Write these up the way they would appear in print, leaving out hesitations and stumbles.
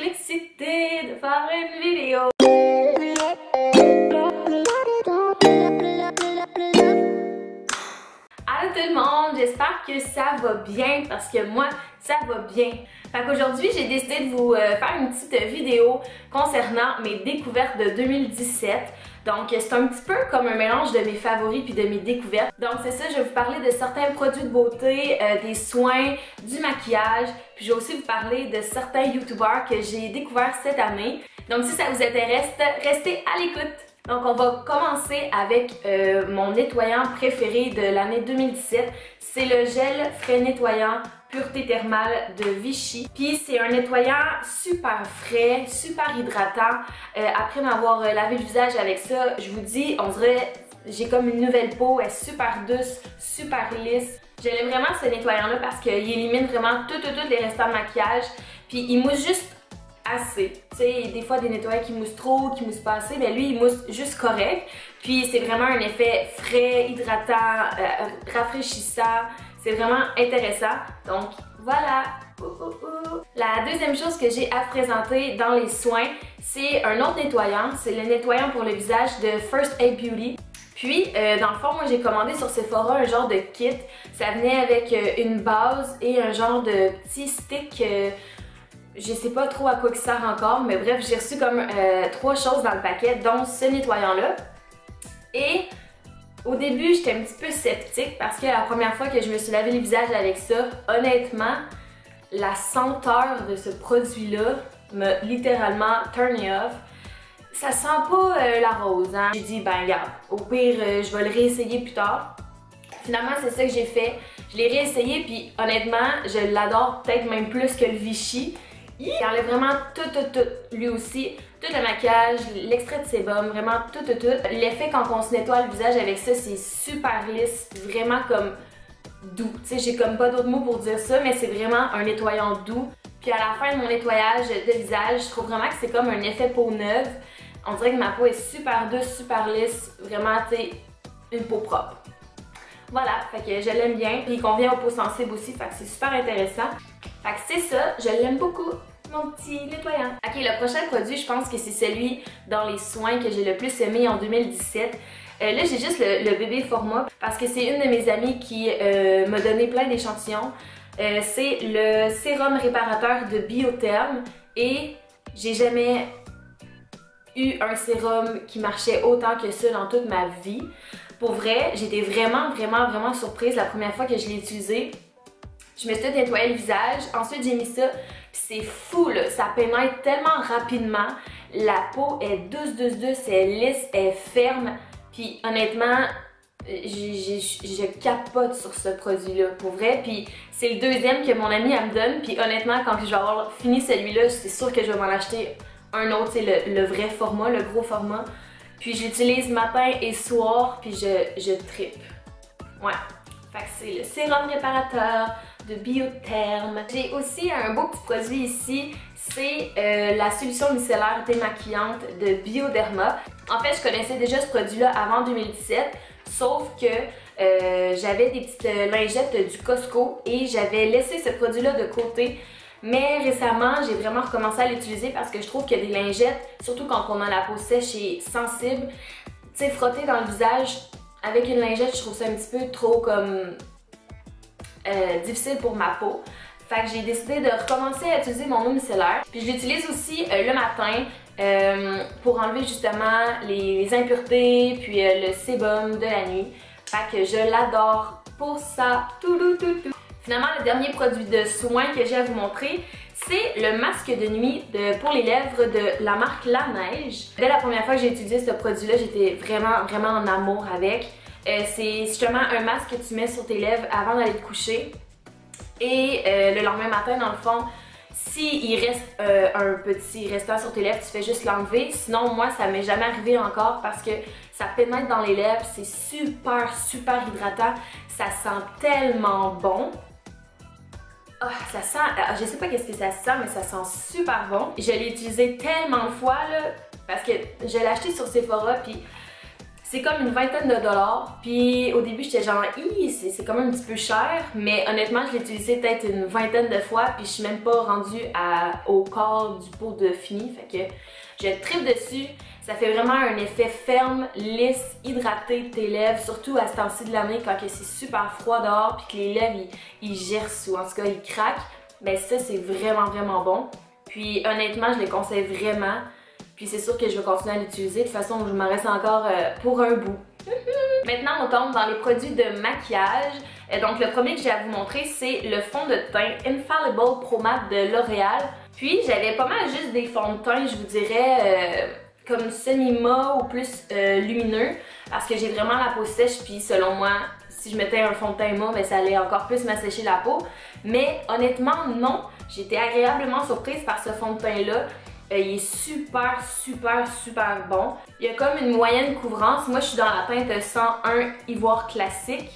excitée de faire une vidéo. Allô tout le monde, j'espère que ça va bien parce que moi ça va bien. Fait qu'aujourd'hui j'ai décidé de vous faire une petite vidéo concernant mes découvertes de 2017. Donc c'est un petit peu comme un mélange de mes favoris puis de mes découvertes. Donc c'est ça, je vais vous parler de certains produits de beauté, des soins, du maquillage. Puis je vais aussi vous parler de certains youtubeurs que j'ai découverts cette année. Donc si ça vous intéresse, restez à l'écoute. Donc on va commencer avec mon nettoyant préféré de l'année 2017. C'est le gel frais nettoyant Pureté Thermale de Vichy. Puis c'est un nettoyant super frais, super hydratant. Après m'avoir lavé le visage avec ça, je vous dis, on dirait j'ai comme une nouvelle peau. Elle est super douce, super lisse. J'aime vraiment ce nettoyant-là parce qu'il élimine vraiment tous les restants de maquillage. Puis il mousse juste assez. Tu sais, des fois des nettoyants qui moussent trop, qui moussent pas assez, mais lui il mousse juste correct. Puis c'est vraiment un effet frais, hydratant, rafraîchissant. C'est vraiment intéressant. Donc voilà. La deuxième chose que j'ai à présenter dans les soins, c'est un autre nettoyant. C'est le nettoyant pour le visage de First Aid Beauty. Puis, dans le fond, moi j'ai commandé sur Sephora un genre de kit. Ça venait avec une base et un genre de petit stick. Je sais pas trop à quoi il sert encore, mais bref, j'ai reçu comme 3 choses dans le paquet, dont ce nettoyant-là. Et au début, j'étais un petit peu sceptique parce que la première fois que je me suis lavé le visage avec ça, honnêtement, la senteur de ce produit-là m'a littéralement turné off. Ça sent pas la rose, hein. J'ai dit, ben regarde, au pire, je vais le réessayer plus tard. Finalement, c'est ça que j'ai fait. Je l'ai réessayé, puis honnêtement, je l'adore peut-être même plus que le Vichy. Il enlève vraiment tout, lui aussi, tout le maquillage, l'extrait de sébum, vraiment tout. L'effet quand on se nettoie le visage avec ça, c'est super lisse, vraiment comme doux. Tu sais, j'ai comme pas d'autres mots pour dire ça, mais c'est vraiment un nettoyant doux. Puis à la fin de mon nettoyage de visage, je trouve vraiment que c'est comme un effet peau neuve. On dirait que ma peau est super douce, super lisse, vraiment, tu sais, une peau propre. Voilà, fait que je l'aime bien. Puis il convient aux peaux sensibles aussi, fait que c'est super intéressant. Fait que c'est ça, je l'aime beaucoup, mon petit nettoyant. Ok, le prochain produit, je pense que c'est celui dans les soins que j'ai le plus aimé en 2017. Là, j'ai juste le bébé format parce que c'est une de mes amies qui m'a donné plein d'échantillons. C'est le sérum réparateur de Biotherm et j'ai jamais eu un sérum qui marchait autant que ça dans toute ma vie. Pour vrai, j'étais vraiment surprise la première fois que je l'ai utilisé. Je me suis nettoyé le visage, ensuite j'ai mis ça, puis c'est fou là, ça pénètre tellement rapidement. La peau est douce, elle est lisse, elle est ferme. Puis honnêtement, je capote sur ce produit-là, pour vrai. Puis c'est le deuxième que mon amie elle me donne. Puis honnêtement, quand je vais avoir fini celui-là, c'est sûr que je vais m'en acheter un autre, c'est le vrai format, le gros format. Puis je l'utilise matin et soir, puis je trippe. Ouais. Fait que c'est le sérum réparateur de Biotherm. J'ai aussi un beau petit produit ici, c'est la solution micellaire démaquillante de Bioderma. En fait, je connaissais déjà ce produit-là avant 2017, sauf que j'avais des petites lingettes du Costco et j'avais laissé ce produit-là de côté. Mais récemment, j'ai vraiment recommencé à l'utiliser parce que je trouve que des lingettes, surtout quand on a la peau sèche et sensible, tu sais, frotter dans le visage avec une lingette, je trouve ça un petit peu trop comme difficile pour ma peau. Fait que j'ai décidé de recommencer à utiliser mon eau micellaire. Puis je l'utilise aussi le matin pour enlever justement les impuretés, puis le sébum de la nuit. Fait que je l'adore pour ça. Finalement, le dernier produit de soin que j'ai à vous montrer, c'est le masque de nuit pour les lèvres de la marque La Neige. Dès la première fois que j'ai utilisé ce produit-là, j'étais vraiment en amour avec. C'est justement un masque que tu mets sur tes lèvres avant d'aller te coucher. Et le lendemain matin, dans le fond, s'il reste un petit restant sur tes lèvres, tu fais juste l'enlever. Sinon, moi, ça m'est jamais arrivé encore parce que ça pénètre dans les lèvres. C'est super hydratant. Ça sent tellement bon. Oh, ça sent, je sais pas qu'est-ce que ça sent, mais ça sent super bon. Je l'ai utilisé tellement de fois là, parce que je l'ai acheté sur Sephora, puis C'est comme une vingtaine de dollars. Puis au début, j'étais genre, c'est quand même un petit peu cher. Mais honnêtement, je l'ai utilisé peut-être une vingtaine de fois. Puis je suis même pas rendue au quart du pot de fini. Fait que je tripe dessus. Ça fait vraiment un effet ferme, lisse, hydraté de tes lèvres. Surtout à ce temps-ci de l'année quand c'est super froid dehors. Puis que les lèvres, ils gercent ou en tout cas, ils craquent. Ben ça, c'est vraiment, vraiment bon. Puis honnêtement, je les conseille vraiment. Puis c'est sûr que je vais continuer à l'utiliser. De toute façon, je m'en reste encore pour un bout. Maintenant, on tombe dans les produits de maquillage. Donc le premier que j'ai à vous montrer, c'est le fond de teint Infallible Pro Matte de L'Oréal. Puis j'avais pas mal juste des fonds de teint, je vous dirais, comme semi-mat ou plus lumineux. Parce que j'ai vraiment la peau sèche, puis selon moi, si je mettais un fond de teint mat, ben, ça allait encore plus m'assécher la peau. Mais honnêtement, non. J'ai été agréablement surprise par ce fond de teint-là. Il est super, super, super bon. Il y a comme une moyenne couvrance. Moi, je suis dans la teinte 101 Ivoire classique.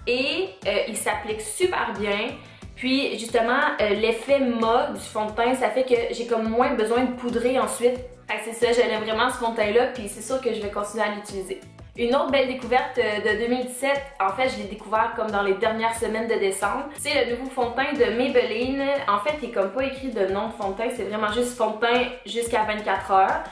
Et il s'applique super bien. Puis, justement, l'effet mat du fond de teint, ça fait que j'ai comme moins besoin de poudrer ensuite. Fait que c'est ça, j'aime vraiment ce fond de teint-là. Puis, c'est sûr que je vais continuer à l'utiliser. Une autre belle découverte de 2017, en fait je l'ai découvert comme dans les dernières semaines de décembre, c'est le nouveau fond de teint de Maybelline. En fait il est comme pas écrit de nom de fond de teint, c'est vraiment juste fond de teint jusqu'à 24 heures.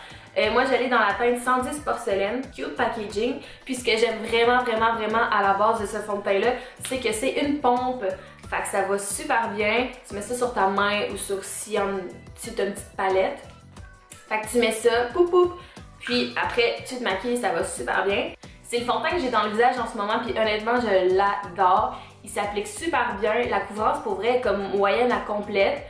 Moi j'allais dans la teinte 110 porcelaine, cute packaging, puis ce que j'aime vraiment à la base de ce fond de teint là, c'est que c'est une pompe. Fait que ça va super bien, tu mets ça sur ta main ou sur si tu as une petite palette. Fait que tu mets ça, poup poup. Puis après, tu te maquilles, ça va super bien. C'est le fond de teint que j'ai dans le visage en ce moment, puis honnêtement, je l'adore. Il s'applique super bien. La couvrance, pour vrai, est comme moyenne à complète.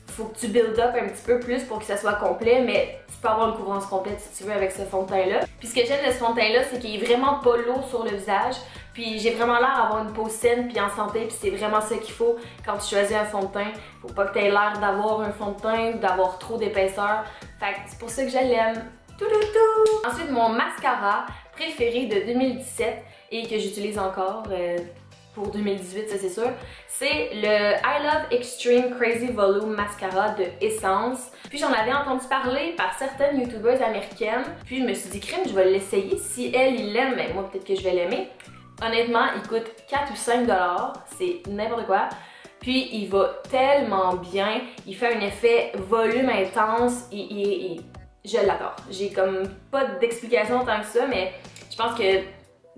Faut que tu build up un petit peu plus pour que ça soit complet, mais tu peux avoir une couvrance complète si tu veux avec ce fond de teint-là. Puis ce que j'aime de ce fond de teint-là, c'est qu'il est vraiment pas lourd sur le visage. Puis j'ai vraiment l'air d'avoir une peau saine puis en santé, puis c'est vraiment ça qu'il faut quand tu choisis un fond de teint. Faut pas que tu aies l'air d'avoir un fond de teint ou d'avoir trop d'épaisseur. Fait que c'est pour ça que je l'aime. Ensuite, mon mascara préféré de 2017 et que j'utilise encore pour 2018, ça c'est sûr, c'est le I Love Extreme Crazy Volume Mascara de Essence. Puis j'en avais entendu parler par certaines youtubeuses américaines, puis je me suis dit, crème, je vais l'essayer. Si elle, il l'aime, ben moi peut-être que je vais l'aimer. Honnêtement, il coûte 4 ou 5 $, c'est n'importe quoi. Puis il va tellement bien, il fait un effet volume intense et je l'adore. J'ai comme pas d'explication tant que ça, mais je pense que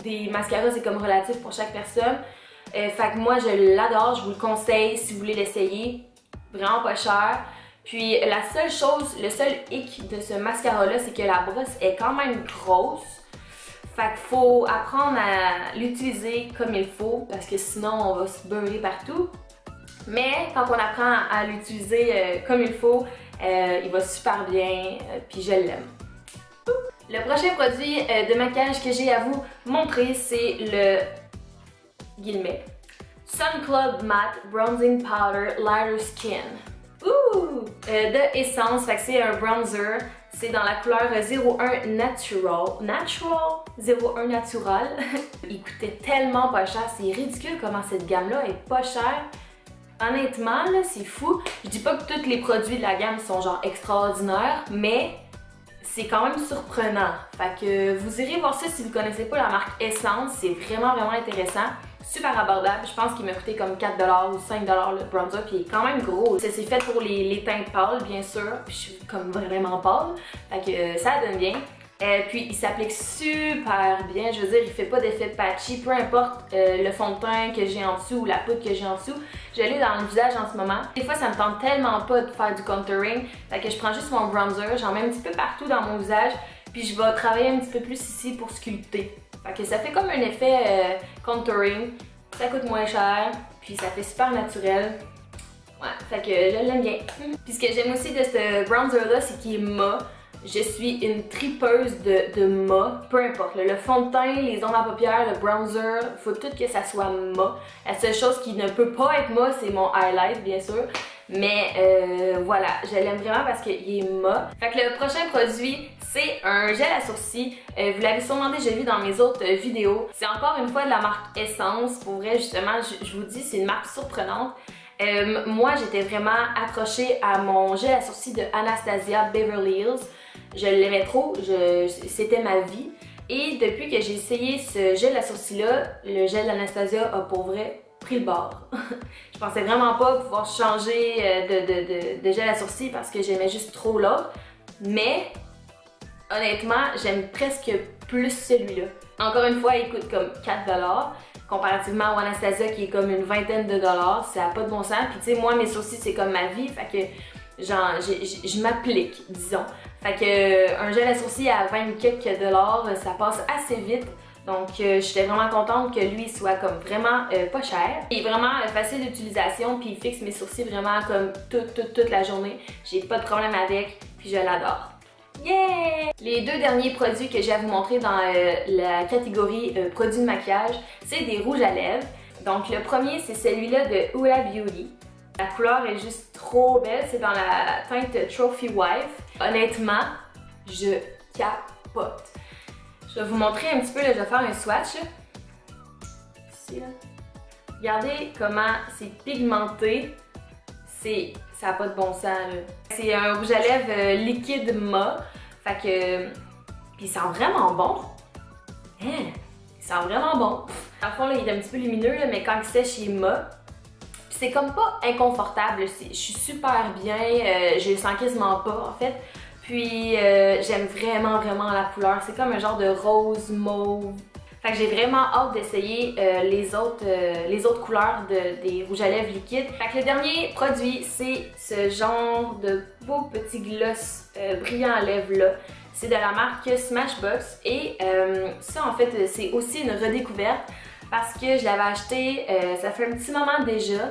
des mascaras c'est comme relatif pour chaque personne. Fait que moi je l'adore, je vous le conseille si vous voulez l'essayer. Vraiment pas cher. Puis la seule chose, le seul hic de ce mascara là, c'est que la brosse est quand même grosse. Fait qu'il faut apprendre à l'utiliser comme il faut parce que sinon on va se beurrer partout. Mais quand on apprend à l'utiliser comme il faut, il va super bien, puis je l'aime. Le prochain produit de maquillage que j'ai à vous montrer, c'est le Sun Club Matte Bronzing Powder Lighter Skin. De Essence, fait que c'est un bronzer. C'est dans la couleur 01 Natural. 01 Natural. Il coûtait tellement pas cher, c'est ridicule comment cette gamme-là est pas chère. Honnêtement, là, c'est fou. Je dis pas que tous les produits de la gamme sont genre extraordinaires, mais c'est quand même surprenant. Fait que vous irez voir ça si vous connaissez pas la marque Essence. C'est vraiment intéressant. Super abordable. Je pense qu'il m'a coûté comme 4 $ ou 5 $ le bronzer, puis il est quand même gros. C'est fait pour les teintes pâles, bien sûr. Puis je suis comme vraiment pâle. Fait que ça donne bien. Puis il s'applique super bien, je veux dire, il fait pas d'effet patchy, peu importe le fond de teint que j'ai en dessous ou la poudre que j'ai en dessous, je l'ai dans le visage en ce moment. Des fois ça me tente tellement pas de faire du contouring, fait que je prends juste mon bronzer, j'en mets un petit peu partout dans mon visage, puis je vais travailler un petit peu plus ici pour sculpter. Fait que ça fait comme un effet contouring, ça coûte moins cher, puis ça fait super naturel. Ouais, fait que je l'aime bien. Puis ce que j'aime aussi de ce bronzer là, c'est qu'il est mat. Je suis une tripeuse de mat, peu importe, le fond de teint, les ombres à paupières, le bronzer, il faut tout que ça soit mat. La seule chose qui ne peut pas être mat, c'est mon highlight, bien sûr. Mais voilà, je l'aime vraiment parce qu'il est mat. Fait que le prochain produit, c'est un gel à sourcils. Vous l'avez sûrement déjà vu dans mes autres vidéos. C'est encore une fois de la marque Essence. Pour vrai, justement, je vous dis, c'est une marque surprenante. Moi, j'étais vraiment accrochée à mon gel à sourcils de Anastasia Beverly Hills. Je l'aimais trop, c'était ma vie. Et depuis que j'ai essayé ce gel à sourcils là, le gel d'Anastasia a pour vrai pris le bord. Je pensais vraiment pas pouvoir changer de gel à sourcils parce que j'aimais juste trop l'autre. Mais honnêtement, j'aime presque plus celui-là. Encore une fois, il coûte comme 4$ comparativement à Anastasia qui est comme une vingtaine de dollars. Ça n'a pas de bon sens. Puis tu sais, moi mes sourcils c'est comme ma vie, fait que genre je m'applique, disons. Fait que un gel à sourcils à 20 quelques dollars, ça passe assez vite. Donc j'étais vraiment contente que lui soit comme vraiment pas cher. Il est vraiment facile d'utilisation puis il fixe mes sourcils vraiment comme toute la journée. J'ai pas de problème avec puis je l'adore. Yeah! Les deux derniers produits que j'ai à vous montrer dans la catégorie produits de maquillage, c'est des rouges à lèvres. Donc le premier c'est celui-là de Huda Beauty. La couleur est juste trop belle, c'est dans la teinte Trophy Wife. Honnêtement, je capote. Je vais vous montrer un petit peu, là, je vais faire un swatch. Là. Ici, là. Regardez comment c'est pigmenté. Ça n'a pas de bon sens. C'est un rouge à lèvres liquide mat. Fait que. Puis il sent vraiment bon. Hein? Il sent vraiment bon. Dans le fond, là, il est un petit peu lumineux, là, mais quand il sèche, il est mat. Puis c'est comme pas inconfortable. Je suis super bien. Je le sens quasiment pas, en fait. Puis j'aime vraiment la couleur. C'est comme un genre de rose mauve. Fait que j'ai vraiment hâte d'essayer les autres couleurs des rouges à lèvres liquides. Fait que le dernier produit, c'est ce genre de beau petit gloss brillant à lèvres là. C'est de la marque Smashbox et ça en fait c'est aussi une redécouverte parce que je l'avais acheté, ça fait un petit moment déjà.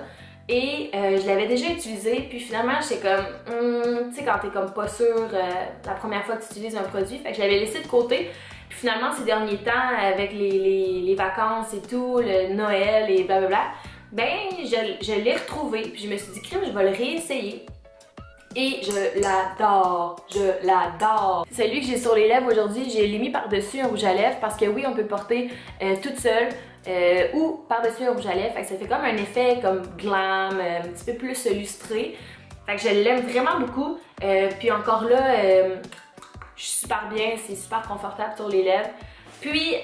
Et je l'avais déjà utilisé, puis finalement j'étais comme, tu sais quand t'es comme pas sûr la première fois que tu utilises un produit, fait que je l'avais laissé de côté. Puis finalement ces derniers temps, avec les vacances et tout, le Noël et blablabla, ben je l'ai retrouvé, puis je me suis dit, crime, je vais le réessayer. Et je l'adore, je l'adore. Celui que j'ai sur les lèvres aujourd'hui, je l'ai mis par-dessus un rouge à lèvres parce que oui, on peut le porter toute seule. Ou par-dessus un rouge à lèvres, fait que ça fait comme un effet comme glam, un petit peu plus lustré. Fait que je l'aime vraiment beaucoup. Puis encore là, je suis super bien, c'est super confortable sur les lèvres. Puis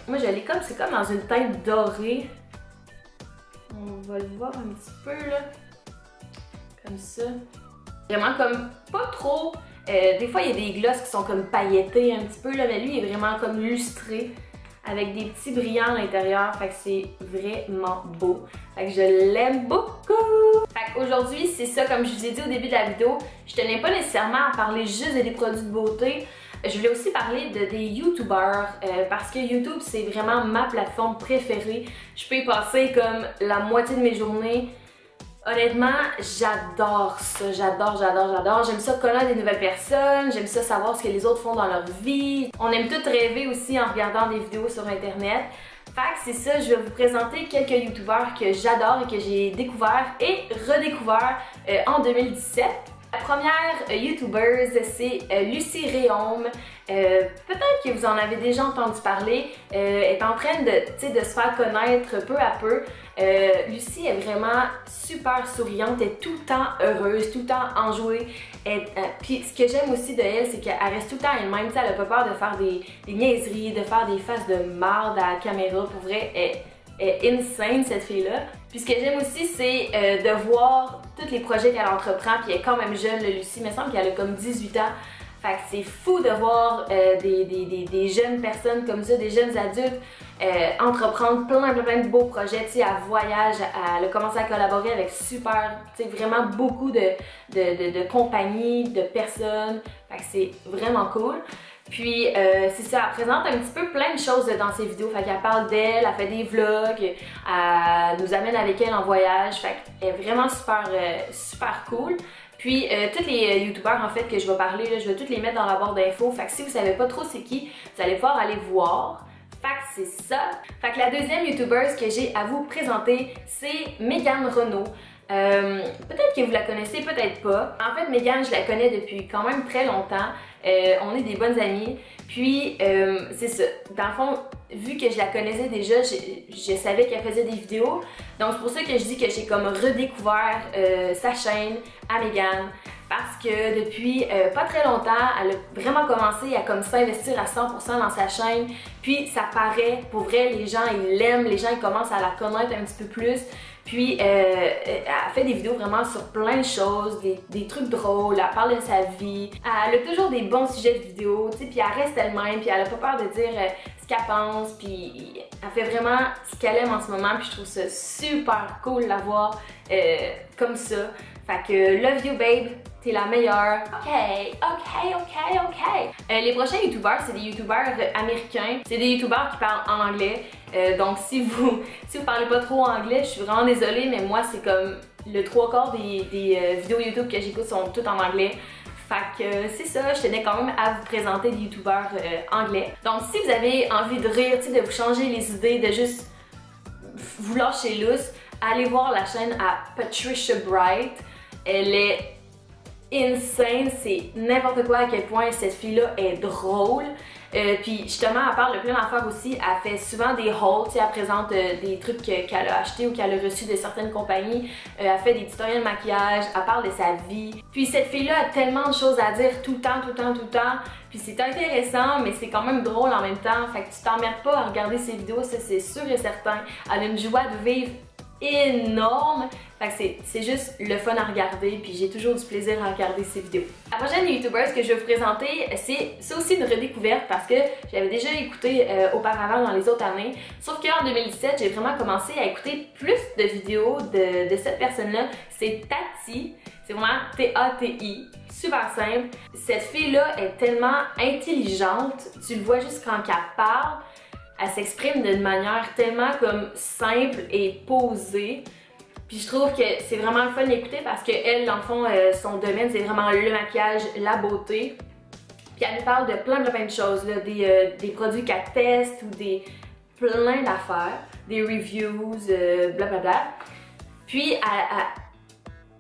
moi je l'ai comme, c'est comme dans une teinte dorée. On va le voir un petit peu là. Comme ça. Vraiment comme pas trop. Des fois il y a des glosses qui sont comme pailletés un petit peu là, mais lui il est vraiment comme lustré. Avec des petits brillants à l'intérieur, fait que c'est vraiment beau. Fait que je l'aime beaucoup! Fait qu'aujourd'hui, c'est ça, comme je vous ai dit au début de la vidéo, je tenais pas nécessairement à parler juste des produits de beauté. Je voulais aussi parler des YouTubers parce que YouTube, c'est vraiment ma plateforme préférée. Je peux y passer comme la moitié de mes journées. Honnêtement, j'adore ça, j'adore. J'aime ça connaître des nouvelles personnes, j'aime ça savoir ce que les autres font dans leur vie. On aime tout rêver aussi en regardant des vidéos sur internet. Fait que c'est ça, je vais vous présenter quelques youtubeurs que j'adore et que j'ai découvert et redécouvert en 2017. La première youtubeuse, c'est Lucie Réaume. Peut-être que vous en avez déjà entendu parler. Elle est en train de se faire connaître peu à peu. Lucie est vraiment super souriante, elle est tout le temps heureuse, tout le temps enjouée. Puis ce que j'aime aussi de elle, c'est qu'elle reste tout le temps elle-même. Elle n'a pas peur de faire des niaiseries, de faire des faces de marde à la caméra. Pour vrai, elle est insane cette fille-là. Puis ce que j'aime aussi, c'est de voir tous les projets qu'elle entreprend. Puis elle est quand même jeune, là, Lucie. Il me semble qu'elle a comme 18 ans. Fait que c'est fou de voir des jeunes personnes comme ça, des jeunes adultes entreprendre plein de beaux projets. Tu sais, elle voyage, elle a commencé à collaborer avec vraiment beaucoup de compagnies, de personnes. Fait que c'est vraiment cool. Puis c'est ça, elle présente un petit peu plein de choses dans ses vidéos. Fait qu'elle parle d'elle, elle fait des vlogs, elle nous amène avec elle en voyage. Fait qu'elle est vraiment super cool. Puis tous les youtubeurs en fait que je vais parler, là, je vais tous les mettre dans la barre d'infos. Fait que si vous savez pas trop c'est qui, vous allez pouvoir aller voir. Fait que c'est ça. Fait que la deuxième youtubeuse que j'ai à vous présenter, c'est Mégane Renaud. Peut-être que vous la connaissez, peut-être pas. En fait, Megan, je la connais depuis quand même très longtemps. On est des bonnes amies. Puis, c'est ça. Dans le fond, vu que je la connaissais déjà, je savais qu'elle faisait des vidéos. Donc, c'est pour ça que je dis que j'ai comme redécouvert sa chaîne à Megan. Parce que depuis pas très longtemps, elle a vraiment commencé à comme s'investir à 100% dans sa chaîne. Puis ça paraît, pour vrai, les gens ils l'aiment, les gens ils commencent à la connaître un petit peu plus. Puis elle fait des vidéos vraiment sur plein de choses, des trucs drôles, elle parle de sa vie. Elle a toujours des bons sujets de vidéos, tu sais, puis elle reste elle-même, puis elle a pas peur de dire ce qu'elle pense, puis elle fait vraiment ce qu'elle aime en ce moment, puis je trouve ça super cool de la voir comme ça. Fait que love you babe, t'es la meilleure. Ok. Les prochains youtubeurs, c'est des youtubeurs américains. C'est des youtubeurs qui parlent en anglais. Donc si vous parlez pas trop anglais, je suis vraiment désolée, mais moi c'est comme le 3/4 des vidéos YouTube que j'écoute sont toutes en anglais. Fait que c'est ça, je tenais quand même à vous présenter des youtubeurs anglais. Donc si vous avez envie de rire, de vous changer les idées, de juste vous lâcher lousse, allez voir la chaîne à Patricia Bright. Elle est insane, c'est n'importe quoi à quel point cette fille-là est drôle. Puis justement, elle parle de plein d'affaires aussi. Elle fait souvent des hauls, elle présente des trucs qu'elle a achetés ou qu'elle a reçus de certaines compagnies. Elle fait des tutoriels de maquillage, elle parle de sa vie. Puis cette fille-là a tellement de choses à dire tout le temps. Puis c'est intéressant, mais c'est quand même drôle en même temps. Fait que tu t'emmerdes pas à regarder ses vidéos, ça c'est sûr et certain. Elle a une joie de vivre énorme. Fait que c'est juste le fun à regarder, puis j'ai toujours du plaisir à regarder ces vidéos. La prochaine YouTubeuse que je vais vous présenter, c'est aussi une redécouverte parce que j'avais déjà écouté auparavant dans les autres années. Sauf qu'en 2017, j'ai vraiment commencé à écouter plus de vidéos de cette personne-là. C'est Tati. C'est vraiment T-A-T-I. Super simple. Cette fille-là est tellement intelligente. Tu le vois juste quand elle parle. Elle s'exprime d'une manière tellement comme simple et posée. Puis je trouve que c'est vraiment le fun d'écouter parce qu'elle, dans le fond, son domaine, c'est vraiment le maquillage, la beauté. Puis elle nous parle de plein de choses, là, des produits qu'elle teste ou plein d'affaires, des reviews, blablabla. Puis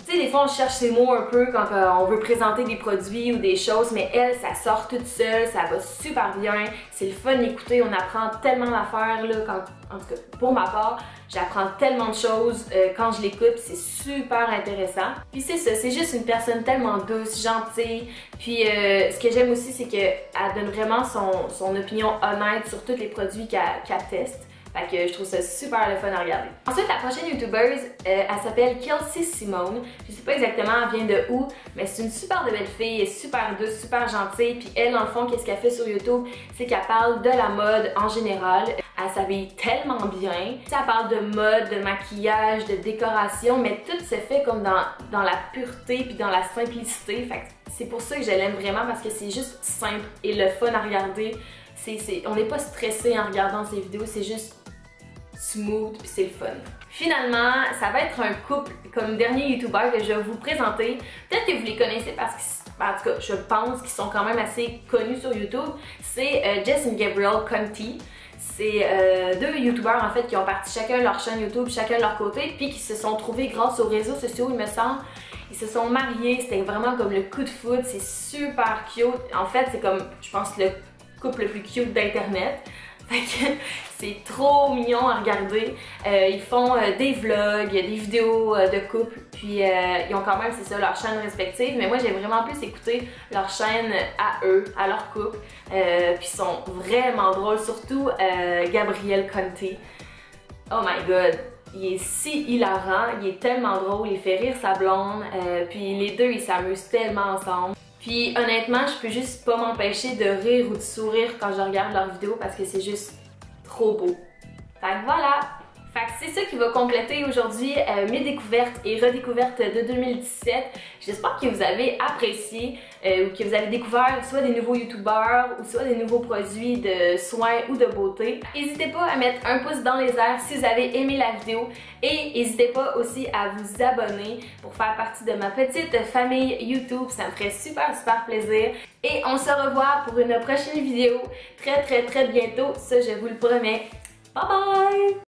tu sais, des fois on cherche ses mots un peu quand on veut présenter des produits ou des choses, mais elle, ça sort toute seule, ça va super bien, c'est le fun d'écouter, on apprend tellement d'affaires, là, en tout cas, pour ma part, j'apprends tellement de choses quand je l'écoute, c'est super intéressant. Puis c'est ça, c'est juste une personne tellement douce, gentille, puis ce que j'aime aussi, c'est qu'elle donne vraiment son opinion honnête sur tous les produits qu'elle teste. Fait que je trouve ça super le fun à regarder. Ensuite, la prochaine youtubeuse, elle s'appelle Kelsey Simone. Je sais pas exactement elle vient de où, mais c'est une super belle fille, elle est super douce, super gentille. Puis elle, dans le fond, qu'est-ce qu'elle fait sur YouTube? C'est qu'elle parle de la mode en général. Elle s'habille tellement bien. Tu sais, elle parle de mode, de maquillage, de décoration, mais tout se fait comme dans la pureté puis dans la simplicité. Fait que c'est pour ça que je l'aime vraiment parce que c'est juste simple et le fun à regarder. On n'est pas stressé en regardant ces vidéos, c'est juste smooth puis c'est le fun. Finalement, ça va être un couple comme dernier youtubeur que je vais vous présenter. Peut-être que vous les connaissez parce que, en tout cas, je pense qu'ils sont quand même assez connus sur YouTube. C'est Jess et Gabriel Conti. C'est deux youtubeurs en fait qui ont parti chacun leur chaîne YouTube, chacun de leur côté, puis qui se sont trouvés grâce aux réseaux sociaux, il me semble. Ils se sont mariés, c'était vraiment comme le coup de foudre, c'est super cute. En fait, c'est comme, je pense, le couple le plus cute d'internet. Fait que c'est trop mignon à regarder. Ils font des vlogs, des vidéos de couple, puis ils ont quand même, c'est ça, leur chaîne respective. Mais moi, j'ai vraiment plus écouté leur chaîne à eux, à leur couple. Puis ils sont vraiment drôles, surtout Gabriel Conti. Oh my god! Il est si hilarant, il est tellement drôle, il fait rire sa blonde, puis les deux, ils s'amusent tellement ensemble. Puis honnêtement, je peux juste pas m'empêcher de rire ou de sourire quand je regarde leurs vidéos parce que c'est juste trop beau. Fait que voilà! Fait que c'est ça qui va compléter aujourd'hui mes découvertes et redécouvertes de 2017. J'espère que vous avez apprécié ou que vous avez découvert soit des nouveaux youtubeurs ou soit des nouveaux produits de soins ou de beauté. N'hésitez pas à mettre un pouce dans les airs si vous avez aimé la vidéo et n'hésitez pas aussi à vous abonner pour faire partie de ma petite famille YouTube. Ça me ferait super plaisir. Et on se revoit pour une prochaine vidéo très bientôt. Ça, je vous le promets. Bye bye!